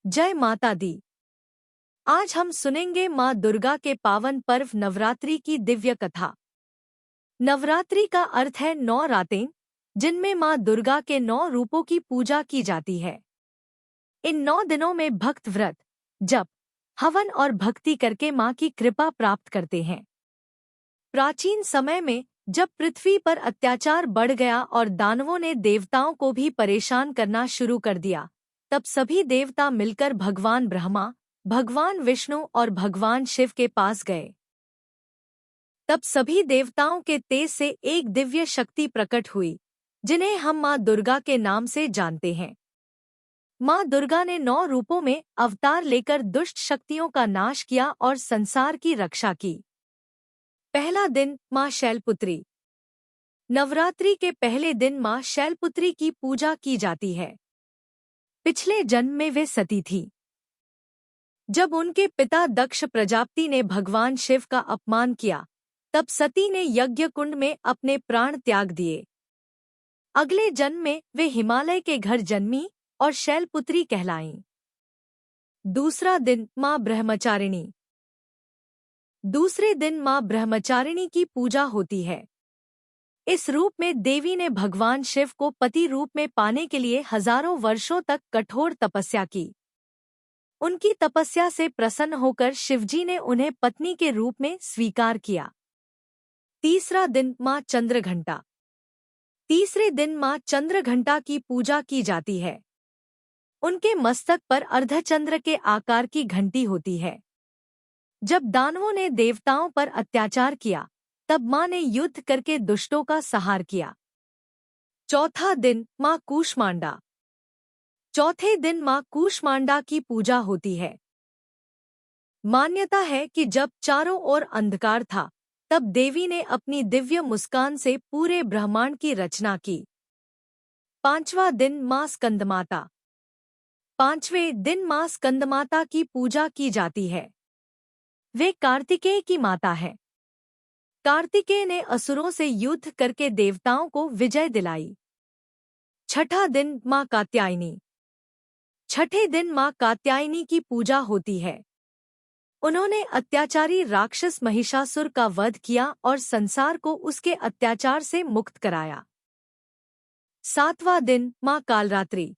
जय माता दी। आज हम सुनेंगे माँ दुर्गा के पावन पर्व नवरात्रि की दिव्य कथा। नवरात्रि का अर्थ है 9 रातें, जिनमें माँ दुर्गा के 9 रूपों की पूजा की जाती है। इन 9 दिनों में भक्त व्रत, जप, हवन और भक्ति करके माँ की कृपा प्राप्त करते हैं। प्राचीन समय में जब पृथ्वी पर अत्याचार बढ़ गया और दानवों ने देवताओं को भी परेशान करना शुरू कर दिया, तब सभी देवता मिलकर भगवान ब्रह्मा, भगवान विष्णु और भगवान शिव के पास गए। तब सभी देवताओं के तेज से एक दिव्य शक्ति प्रकट हुई, जिन्हें हम माँ दुर्गा के नाम से जानते हैं। माँ दुर्गा ने 9 रूपों में अवतार लेकर दुष्ट शक्तियों का नाश किया और संसार की रक्षा की। पहला दिन माँ शैलपुत्री। नवरात्रि के पहले दिन माँ शैलपुत्री की पूजा की जाती है। पिछले जन्म में वे सती थीं। जब उनके पिता दक्ष प्रजापति ने भगवान शिव का अपमान किया, तब सती ने यज्ञ कुंड में अपने प्राण त्याग दिए। अगले जन्म में वे हिमालय के घर जन्मी और शैलपुत्री कहलाईं। दूसरा दिन माँ ब्रह्मचारिणी। दूसरे दिन माँ ब्रह्मचारिणी की पूजा होती है। इस रूप में देवी ने भगवान शिव को पति रूप में पाने के लिए हजारों वर्षों तक कठोर तपस्या की। उनकी तपस्या से प्रसन्न होकर शिवजी ने उन्हें पत्नी के रूप में स्वीकार किया। तीसरा दिन माँ चंद्रघंटा। तीसरे दिन माँ चंद्रघंटा की पूजा की जाती है। उनके मस्तक पर अर्धचंद्र के आकार की घंटी होती है। जब दानवों ने देवताओं पर अत्याचार किया, तब माँ ने युद्ध करके दुष्टों का संहार किया। चौथा दिन माँ कूष्मांडा। चौथे दिन माँ कूष्मांडा की पूजा होती है। मान्यता है कि जब चारों ओर अंधकार था, तब देवी ने अपनी दिव्य मुस्कान से पूरे ब्रह्मांड की रचना की। पांचवा दिन माँ स्कंदमाता। पांचवें दिन माँ स्कंदमाता की पूजा की जाती है। वे कार्तिकेय की माता है। कार्तिकेय ने असुरों से युद्ध करके देवताओं को विजय दिलाई। छठा दिन माँ कात्यायनी। छठे दिन माँ कात्यायनी की पूजा होती है। उन्होंने अत्याचारी राक्षस महिषासुर का वध किया और संसार को उसके अत्याचार से मुक्त कराया। सातवां दिन माँ कालरात्रि।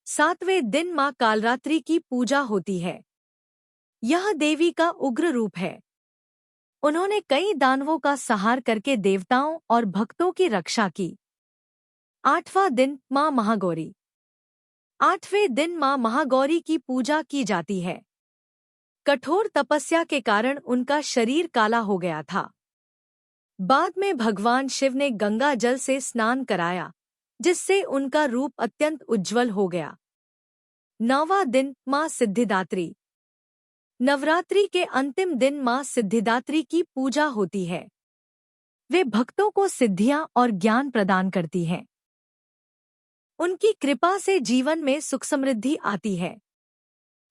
सातवें दिन माँ कालरात्रि की पूजा होती है। यह देवी का उग्र रूप है। उन्होंने कई दानवों का संहार करके देवताओं और भक्तों की रक्षा की। आठवां दिन माँ महागौरी। आठवें दिन माँ महागौरी की पूजा की जाती है। कठोर तपस्या के कारण उनका शरीर काला हो गया था। बाद में भगवान शिव ने गंगा जल से स्नान कराया, जिससे उनका रूप अत्यंत उज्जवल हो गया। 9वां दिन माँ सिद्धिदात्री। नवरात्रि के अंतिम दिन माँ सिद्धिदात्री की पूजा होती है। वे भक्तों को सिद्धियां और ज्ञान प्रदान करती हैं। उनकी कृपा से जीवन में सुख समृद्धि आती है।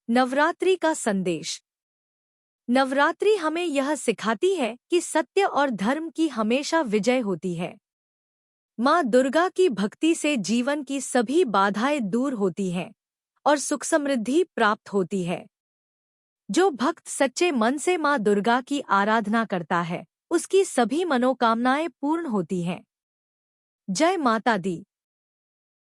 नवरात्रि का संदेश। नवरात्रि हमें यह सिखाती है कि सत्य और धर्म की हमेशा विजय होती है। माँ दुर्गा की भक्ति से जीवन की सभी बाधाएं दूर होती हैं और सुख समृद्धि प्राप्त होती है। जो भक्त सच्चे मन से माँ दुर्गा की आराधना करता है, उसकी सभी मनोकामनाएं पूर्ण होती हैं। जय माता दी।